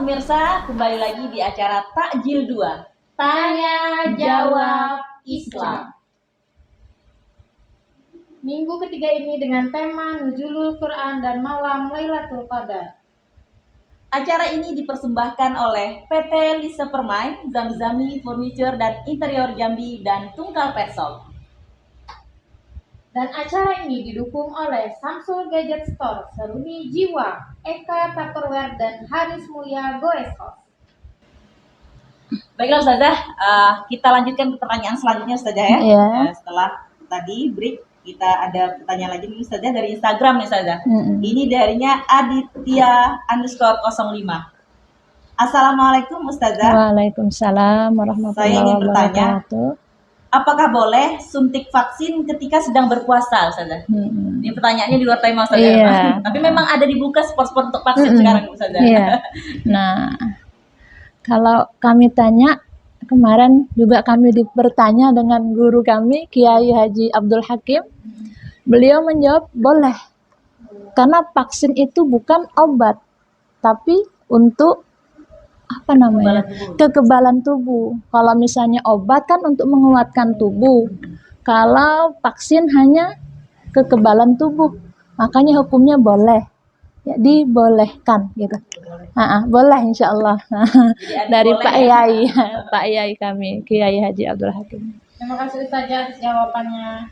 pemirsa, kembali lagi di acara Takjil 2, Tanya Jawab Islam. Minggu ketiga ini dengan tema Nuzulul Quran dan Malam Lailatul Qadar. Acara ini dipersembahkan oleh PT Lisa Permai, Zamzami Furniture dan Interior Jambi, dan Tungkal Persol. Dan acara ini didukung oleh Samsul Gadget Store, Seruni Jiwa, Eka Tupperware, dan Haris Mulya Goes House. Baiklah Ustazah, kita lanjutkan ke pertanyaan selanjutnya Ustazah ya. Iya. Setelah tadi break, kita ada pertanyaan lagi nih Ustazah dari Instagram nih Ustazah. Ini darinya Aditya_05. Assalamualaikum Ustazah. Waalaikumsalam warahmatullahi wabarakatuh. Apakah boleh suntik vaksin ketika sedang berpuasa, Ustazah? Ini pertanyaannya di luar tema, Ustazah. Iya. Tapi memang ada dibuka spot-spot untuk vaksin sekarang, Ustazah. Iya. Nah, kalau kami tanya, kemarin juga kami bertanya dengan guru kami, Kiai Haji Abdul Hakim. Beliau menjawab, boleh. Karena vaksin itu bukan obat, tapi untuk kekebalan tubuh. Kalau misalnya obat kan untuk menguatkan tubuh. Kalau vaksin hanya kekebalan tubuh, makanya hukumnya boleh. Ya, dibolehkan gitu. Boleh insya Allah. Dari Pak Yai, Pak Yai kami, Kiai Haji Abdul Hakim. Terima kasih Ustazah atas jawabannya.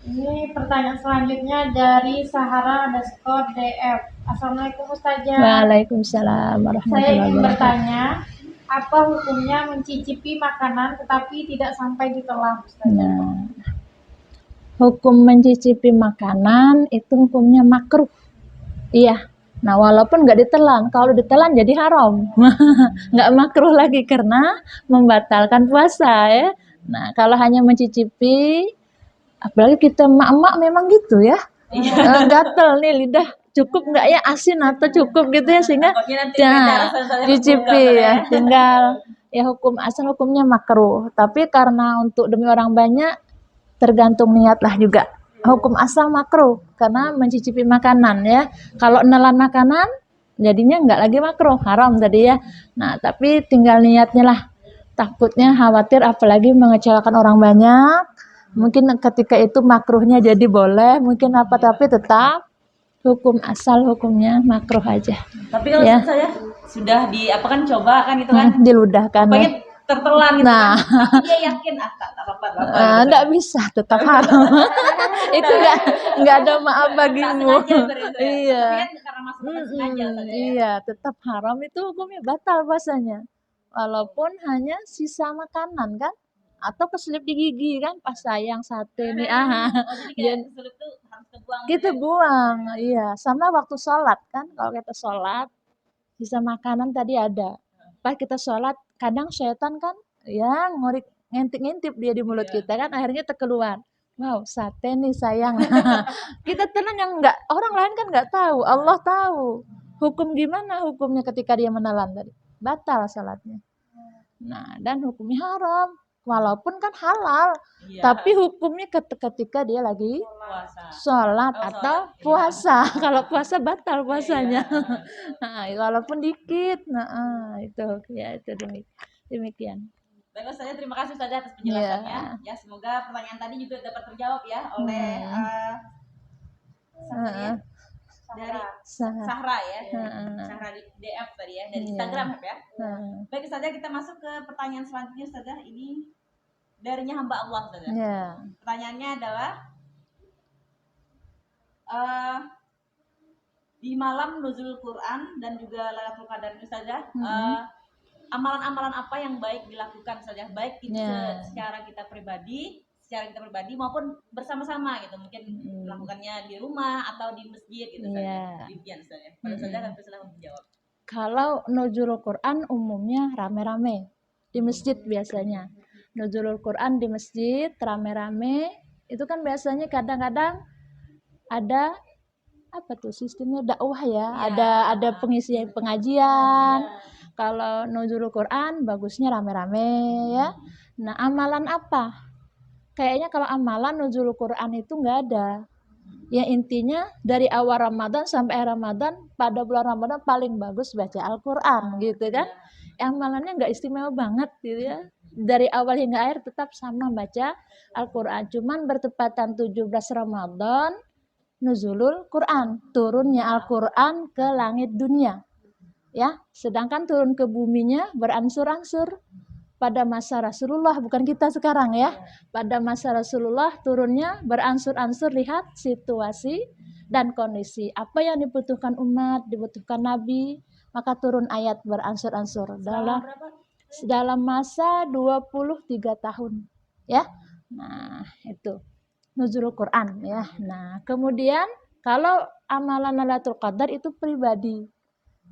Ini pertanyaan selanjutnya dari Sahara_DF. Assalamualaikum Ustazah. Waalaikumsalam warahmatullahi Saya ingin wabarakatuh. bertanya, apa hukumnya mencicipi makanan tetapi tidak sampai ditelan, Ustazah? Nah, hukum mencicipi makanan itu hukumnya makruh. Iya. Nah, walaupun nggak ditelan, kalau ditelan jadi haram. Nggak makruh lagi karena membatalkan puasa ya. Nah, kalau hanya mencicipi, apalagi kita emak-emak memang gitu ya. Gatel nih lidah, cukup nggak ya asin atau cukup gitu ya, sehingga cicipi ya. Tinggal ya hukum asal hukumnya makruh. Tapi karena untuk demi orang banyak, tergantung niat lah juga. Hukum asal makruh karena mencicipi makanan ya. Kalau nelan makanan jadinya nggak lagi makruh, haram tadi ya. Nah, tapi tinggal niatnya lah. Takutnya khawatir apalagi mengecewakan orang banyak. Mungkin ketika itu makruhnya jadi boleh, mungkin tapi tetap hukum asal hukumnya makruh aja. Tapi kalau ya. saya sudah coba kan itu kan diludahkan ya. Tertelan gitu nah. Tapi dia yakin tak apa-apa. Enggak bisa, tetap haram. Itu enggak ada maaf bagimu. Iya. Tapi kan karena masuk sengaja Iya, tetap haram itu hukumnya batal puasanya. Walaupun hanya sisa makanan kan, atau keselip di gigi kan, pas sayang sate nih jadi keselip tuh harus kebuang. Kita buang, iya. Sama waktu sholat kan, kalau kita sholat sisa makanan tadi ada. Pas kita sholat, kadang setan kan ya ngintip-ngintip dia di mulut kita kan, akhirnya terkeluar. Wow, sate nih sayang. Kita tenang yang enggak, orang lain kan enggak tahu, Allah tahu. Hukum gimana hukumnya ketika dia menelan tadi? Batal salatnya. Nah, dan hukumnya haram. Walaupun kan halal, tapi hukumnya ketika dia lagi sholat atau puasa. Kalau puasa batal puasanya. Nah, walaupun dikit. Nah, itu ya itu demikian. Baik, saya terima kasih Ustazah atas penjelasannya. Ya, semoga pertanyaan tadi juga dapat terjawab ya oleh dari Sahra ya. Sahra DF tadi ya, dari Instagram ya. Baik Ustazah, kita masuk ke pertanyaan selanjutnya Ustazah. Ini darinya hamba Allah Ustazah. Pertanyaannya adalah di malam nuzul Quran dan juga Lailatul Qadar Ustazah, amalan-amalan apa yang baik dilakukan Ustazah, baik secara kita pribadi maupun bersama-sama gitu, mungkin melakukannya di rumah atau di masjid gitu Ustazah. Demikian Ustazah. Pada Ustazah akan silakan menjawab. Kalau nuzul Quran umumnya rame-rame di masjid biasanya. Nuzulul Quran di masjid rame-rame itu kan biasanya kadang-kadang ada apa tuh sistemnya dakwah ya, ada pengisian pengajian. Kalau nuzulul Quran bagusnya rame-rame ya. Nah, amalan apa? Kayaknya kalau amalan nuzulul Quran itu nggak ada. Ya intinya dari awal Ramadan sampai akhir Ramadan, pada bulan Ramadan paling bagus baca Al-Quran gitu kan. Amalannya nggak istimewa banget gitu ya. Dari awal hingga akhir tetap sama baca Al-Quran. Cuman bertepatan 17 Ramadan, nuzulul Quran, turunnya Al-Quran ke langit dunia. Ya, sedangkan turun ke buminya beransur-ansur. Pada masa Rasulullah, bukan kita sekarang ya. Pada masa Rasulullah turunnya beransur-ansur, lihat situasi dan kondisi. Apa yang dibutuhkan umat, dibutuhkan Nabi, maka turun ayat beransur-ansur Selama berapa? dalam masa 23 tahun. Ya. Nah, itu nuzul Quran ya. Nah, kemudian kalau amalan Lailatul Qadar itu pribadi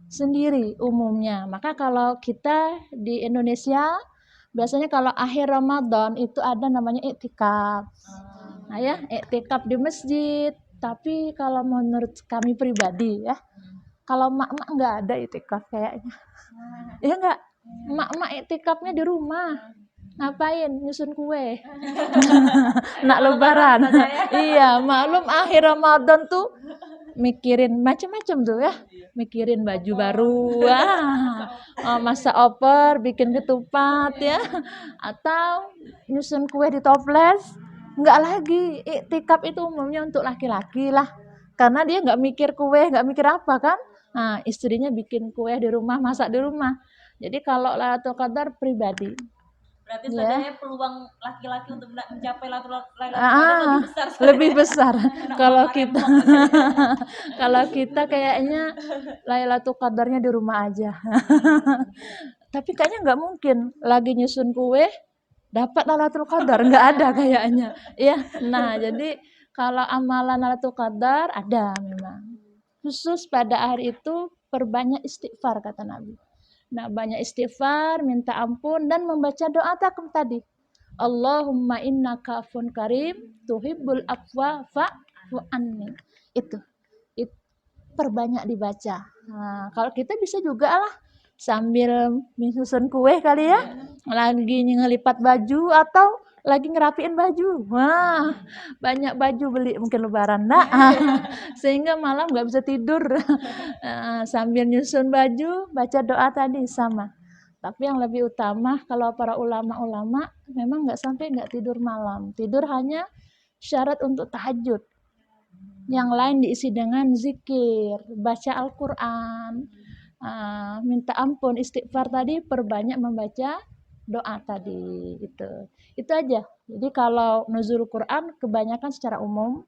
sendiri umumnya. Maka kalau kita di Indonesia biasanya kalau akhir Ramadan itu ada namanya iktikaf. Nah ya, iktikaf di masjid. Tapi kalau menurut kami pribadi ya, kalau mak-mak nggak ada iktikaf kayaknya. Ya nggak, mak-mak iktikafnya di rumah. Ngapain? Nyusun kue. Nak lebaran. Iya, maklum akhir Ramadan tuh mikirin macam-macam tuh ya, mikirin baju baru, masak opor, bikin ketupat ya, atau nyusun kue di toples. Nggak lagi, iktikaf itu umumnya untuk laki-laki lah, karena dia nggak mikir kue, nggak mikir apa kan. Nah, istrinya bikin kue di rumah, masak di rumah. Jadi kalau Lailatul Qadar pribadi, Berarti ya. sebenarnya peluang laki-laki untuk mencapai Lailatul Qadar lebih besar. Lebih besar. Kalau Mama kita rempong. kalau kita kayaknya Lailatul Qadarnya di rumah aja. Tapi kayaknya nggak mungkin lagi nyusun kue dapat Lailatul Qadar, nggak ada kayaknya. Ya, nah jadi kalau amalan Lailatul Qadar ada memang. Khusus pada hari itu perbanyak istighfar kata Nabi. Nah, banyak istighfar, minta ampun dan membaca doa takum tadi. Allahumma innaka afun karim tuhibbul afwa fa'fu anni. Itu. Perbanyak dibaca. Nah, kalau kita bisa juga lah sambil menyusun kue kali ya, lagi ngelipat baju atau lagi ngerapiin baju. Wah, banyak baju beli mungkin lebaran nak. Sehingga malam nggak bisa tidur. Sambil nyusun baju, baca doa tadi sama. Tapi yang lebih utama kalau para ulama-ulama memang nggak tidur malam. Tidur hanya syarat untuk tahajud. Yang lain diisi dengan zikir, baca Al-Quran, minta ampun, istighfar tadi, perbanyak membaca doa tadi. Itu aja. Jadi kalau nuzul Quran kebanyakan secara umum.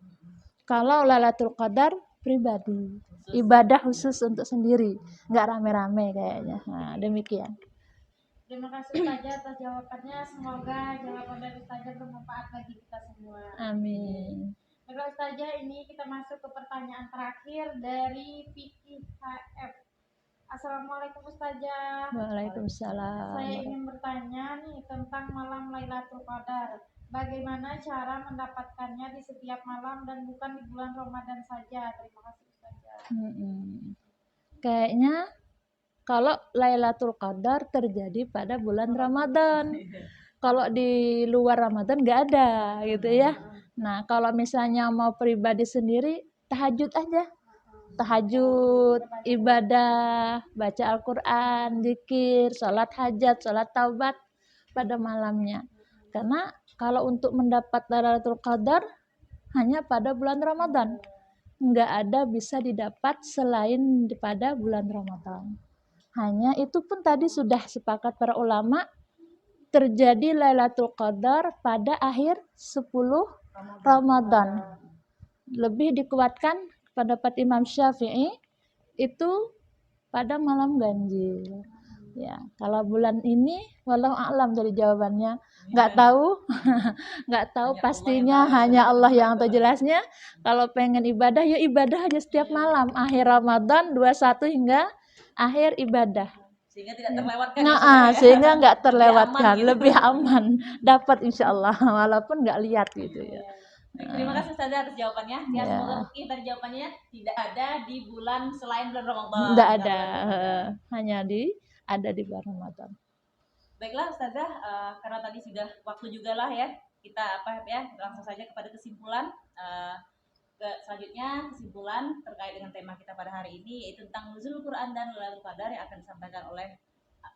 Kalau Lailatul Qadar pribadi, ibadah khusus untuk sendiri, nggak rame-rame kayaknya. Nah, demikian. Terima kasih Ustazah atas jawabannya. Semoga jawaban dari Ustazah bermanfaat bagi kita semua. Amin. Baiklah Ustazah, ini kita masuk ke pertanyaan terakhir dari Vicky HF. Assalamualaikum Ustazah. Waalaikumsalam. Saya ingin bertanya nih tentang malam Lailatul Qadar. Bagaimana cara mendapatkannya di setiap malam dan bukan di bulan Ramadan saja? Terima kasih Ustazah. Kayaknya kalau Lailatul Qadar terjadi pada bulan Ramadan. Kalau di luar Ramadan nggak ada gitu ya. Nah, kalau misalnya mau pribadi sendiri, tahajud aja. Tahajud, ibadah, baca Al-Quran, zikir, sholat hajat, sholat taubat pada malamnya. Karena kalau untuk mendapat Lailatul Qadar hanya pada bulan Ramadan. Nggak ada bisa didapat selain pada bulan Ramadan. Hanya itu pun tadi sudah sepakat para ulama terjadi Lailatul Qadar pada akhir 10 Ramadan. Lebih dikuatkan pendapat Imam Syafi'i itu pada malam ganjil. Ya, kalau bulan ini walau a'lam dari jawabannya, nggak tahu. Nggak tahu pastinya, hanya Allah yang tahu jelasnya. Kalau pengen ibadah ya ibadah aja setiap malam akhir Ramadan 21 hingga akhir ibadah. Sehingga tidak terlewatkan. Sehingga nggak terlewatkan, gitu. lebih aman, dapat insya Allah walaupun nggak lihat gitu ya. Terima kasih Ustazah atas jawabannya. Ya, semoga mungkin tadi jawabannya tidak ada di bulan selain bulan Ramadan. Tidak ada, hanya ada di bulan Ramadan. Baiklah Ustazah, karena tadi sudah waktu juga lah ya, kita langsung saja kepada kesimpulan. Selanjutnya kesimpulan terkait dengan tema kita pada hari ini yaitu tentang nuzul Quran dan Lailatul Qadar yang akan disampaikan oleh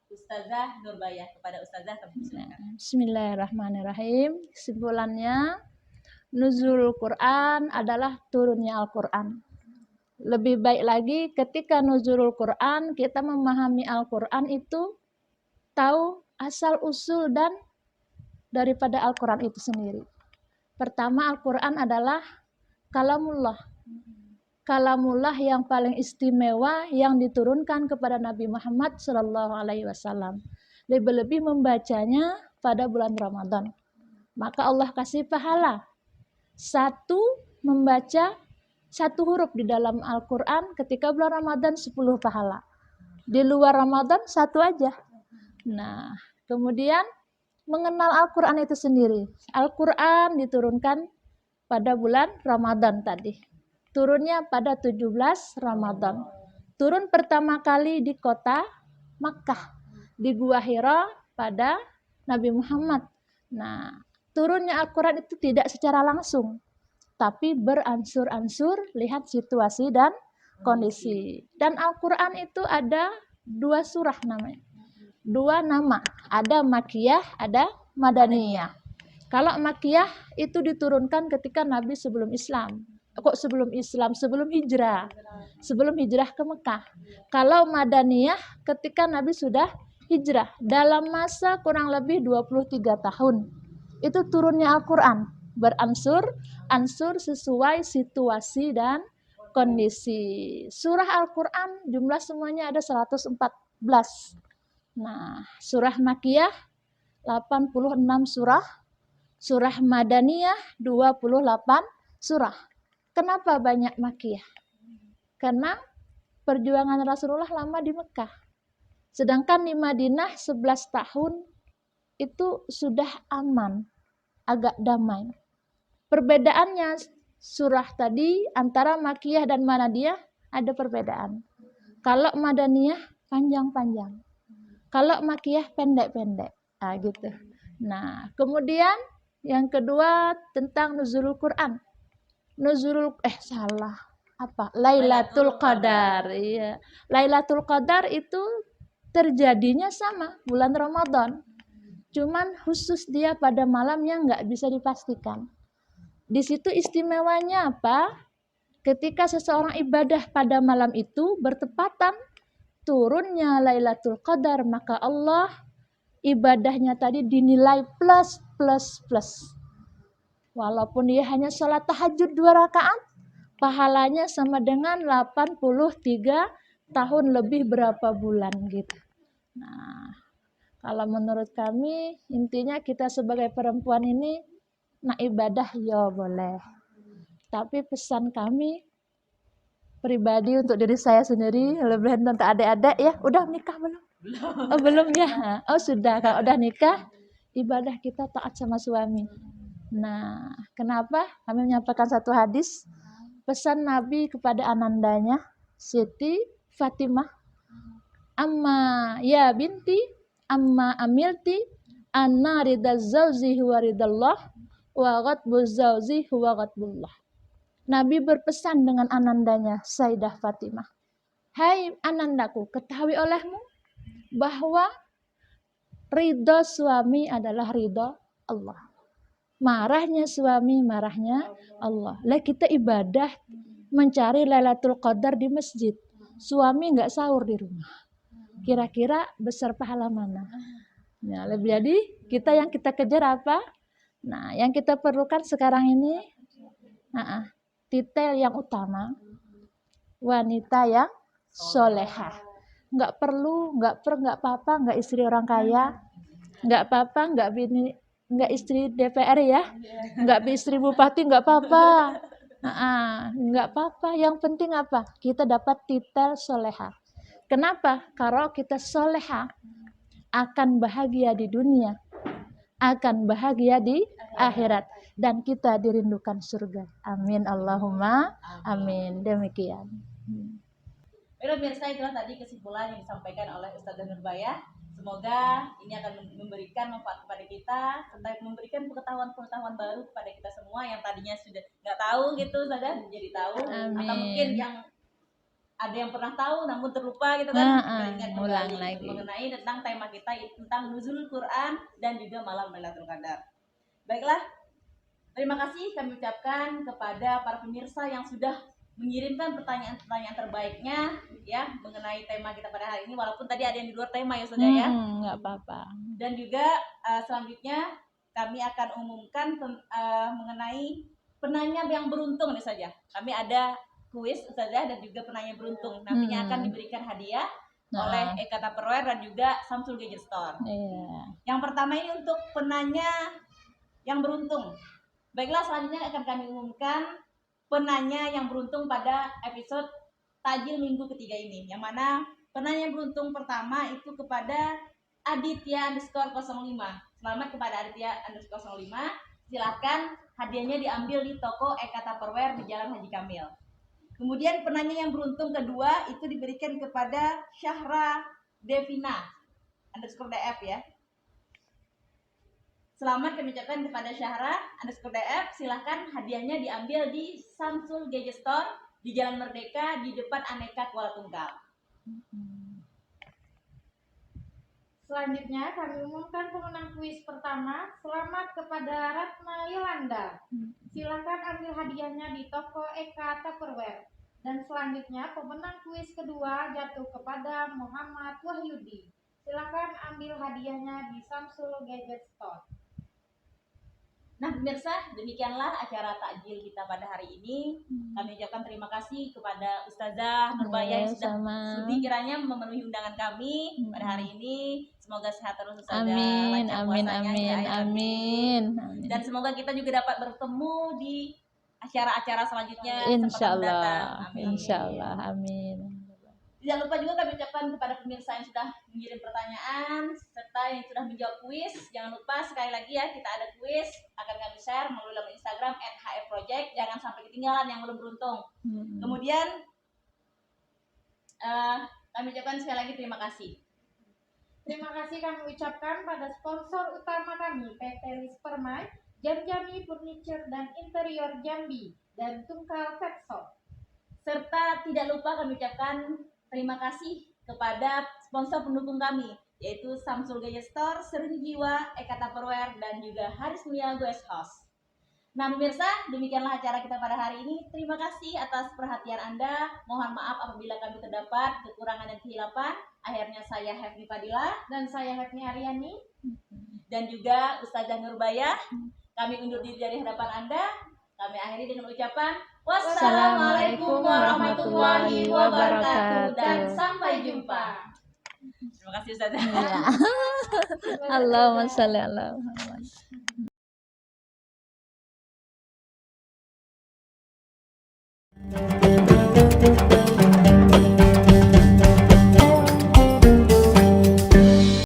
Ustazah Nurbaya. Kepada Ustazah kami persilakan. Bismillahirrahmanirrahim. Kesimpulannya, nuzul Quran adalah turunnya Al-Quran. Lebih baik lagi ketika nuzulul Quran, kita memahami Al-Quran itu tahu asal usul dan daripada Al-Quran itu sendiri. Pertama, Al-Quran adalah kalamullah. Kalamullah yang paling istimewa yang diturunkan kepada Nabi Muhammad SAW. Lebih-lebih membacanya pada bulan Ramadan. Maka Allah kasih pahala. Satu, membaca satu huruf di dalam Al-Quran ketika bulan Ramadan 10 pahala. Di luar Ramadan satu aja. Nah, kemudian mengenal Al-Quran itu sendiri. Al-Quran diturunkan pada bulan Ramadan tadi. Turunnya pada 17 Ramadan. Turun pertama kali di kota Makkah, di Gua Hira pada Nabi Muhammad. Nah, turunnya Al-Quran itu tidak secara langsung, tapi beransur-ansur, lihat situasi dan kondisi. Dan Al-Quran itu ada 2 surah namanya. 2 nama, ada Makkiyah, ada Madaniyah. Kalau Makkiyah itu diturunkan ketika Nabi sebelum Islam. Kok sebelum Islam? Sebelum hijrah. Sebelum hijrah ke Mekah. Kalau Madaniyah ketika Nabi sudah hijrah. Dalam masa kurang lebih 23 tahun. Itu turunnya Al-Quran. Beransur-ansur sesuai situasi dan kondisi. Surah Al-Quran jumlah semuanya ada 114. Nah, surah Makkiyah 86 surah. Surah Madaniyah 28 surah. Kenapa banyak Makkiyah? Karena perjuangan Rasulullah lama di Mekah. Sedangkan di Madinah 11 tahun itu sudah aman, agak damai. Perbedaannya surah tadi antara Makkiyah dan Madaniyah ada perbedaan. Kalau Madaniyah panjang-panjang. Kalau Makkiyah pendek-pendek. Nah, gitu. Nah, kemudian yang kedua tentang nuzulul Quran. Lailatul Qadar. Iya. Lailatul Qadar itu terjadinya sama bulan Ramadan. Cuman khusus dia pada malamnya nggak bisa dipastikan. Di situ istimewanya apa? Ketika seseorang ibadah pada malam itu bertepatan turunnya Lailatul Qadar, maka Allah ibadahnya tadi dinilai plus. Walaupun dia hanya sholat tahajud 2 rakaat, pahalanya sama dengan 83 tahun lebih berapa bulan gitu. Nah, kalau menurut kami intinya kita sebagai perempuan ini nak ibadah ya boleh. Tapi pesan kami pribadi untuk diri saya sendiri, lebih untuk adik-adik ya, udah nikah belum? Oh belum ya? Oh sudah, kalau udah nikah ibadah kita taat sama suami. Nah, kenapa? Kami menyampaikan satu hadis pesan Nabi kepada anandanya Siti Fatimah, amma ya binti amma amilti anna ridaz zauzi huwa ridallah wa ghadbuz zauzi huwa ghadbullah. Nabi berpesan dengan anandanya Sayyidah Fatimah, hai anandaku, ketahui olehmu bahwa ridho suami adalah ridho Allah. Marahnya suami, marahnya Allah. Lah kita ibadah mencari Lailatul Qadar di masjid. Suami nggak sahur di rumah. Kira-kira besar pahala mana? Nah, lebih jadi yang kita kejar apa? Nah, yang kita perlukan sekarang ini titel yang utama, wanita yang solehah. Nggak apa-apa, nggak istri orang kaya, nggak apa-apa, nggak istri DPR ya, nggak istri bupati, nggak apa-apa, nggak apa-apa. Yang penting apa? Kita dapat titel soleha. Kenapa? Kalau kita soleha akan bahagia di dunia, akan bahagia di akhirat, dan kita dirindukan surga. Amin Allahumma amin. Demikian. Pemirsa, itulah tadi kesimpulan yang disampaikan oleh Ustazah Nurbaya. Semoga ini akan memberikan manfaat kepada kita, serta memberikan pengetahuan-pengetahuan baru kepada kita semua yang tadinya sudah nggak tahu gitu, saja jadi tahu. Amin. Atau mungkin yang ada yang pernah tahu namun terlupa gitu kan, teringat ulang kembali lagi. mengenai tentang tema kita tentang nuzulul Quran dan juga malam Lailatul Qadar. Baiklah, terima kasih kami ucapkan kepada para pemirsa yang sudah mengirimkan pertanyaan-pertanyaan terbaiknya ya mengenai tema kita pada hari ini, walaupun tadi ada yang di luar tema ya Ustazah ya. Nggak apa-apa. Dan juga selanjutnya kami akan umumkan mengenai penanya yang beruntung nih saja. Kami ada kuis Ustazah dan juga penanya beruntung. Nantinya akan diberikan hadiah oleh Eka Tupperware dan juga Samsul Gadget Store. Yang pertama ini untuk penanya yang beruntung. Baiklah, selanjutnya akan kami umumkan penanya yang beruntung pada episode Tajil minggu ketiga ini, yang mana penanya beruntung pertama itu kepada Aditya_05. Selamat kepada Aditya_05. Silahkan hadiahnya diambil di toko Eka Tupperware di Jalan Haji Kamil. Kemudian penanya yang beruntung kedua itu diberikan kepada Syahra Devina_DF ya. Selamat kami ucapkan kepada Syahra_DF. Silahkan hadiahnya diambil di Samsul Gadget Store di Jalan Merdeka di depan Aneka Kuala Tunggal. Selanjutnya kami umumkan pemenang kuis pertama. Selamat kepada Ratna Yolanda. Silakan ambil hadiahnya di toko Eka Tupperware. Dan selanjutnya pemenang kuis kedua jatuh kepada Muhammad Wahyudi. Silakan ambil hadiahnya di Samsul Gadget Store. Nah pemirsa, demikianlah acara takjil kita pada hari ini. Kami ucapkan terima kasih kepada Ustazah Nurbaya yang sudah sudi kiranya memenuhi undangan kami pada hari ini. Semoga sehat terus Ustazah. Amin, lancar amin, puasanya, amin, amin. Dan semoga kita juga dapat bertemu di acara-acara selanjutnya. Insyaallah, Amin. insyaallah, amin. Tidak lupa juga kami ucapkan kepada pemirsa yang sudah mengirim pertanyaan serta yang sudah menjawab kuis. Jangan lupa sekali lagi ya, kita ada kuis akan kami share melalui laman Instagram @hfproject. Jangan sampai ketinggalan yang belum beruntung. Kemudian kami ucapkan sekali lagi terima kasih. Terima kasih kami ucapkan pada sponsor utama kami, PT Lispermai, Jamjami Furniture dan Interior Jambi, dan Tungkal Pet Shop. Serta tidak lupa kami ucapkan terima kasih kepada sponsor pendukung kami, yaitu Samsul Gadget Store, Seruni Jiwa, Eka Tupperware, dan juga Haris Mulia Guest House. Nah pemirsa, demikianlah acara kita pada hari ini. Terima kasih atas perhatian Anda. Mohon maaf apabila kami terdapat kekurangan dan kehilapan. Akhirnya saya Hefni Fadila Dan saya Hefni Aryani. dan juga Ustazah Nurbaya. Kami undur diri dari hadapan Anda. Kami akhiri dengan ucapan wassalamualaikum warahmatullahi wabarakatuh dan sampai jumpa. Terima kasih Ustazah. Allahumma sholli ala Muhammad.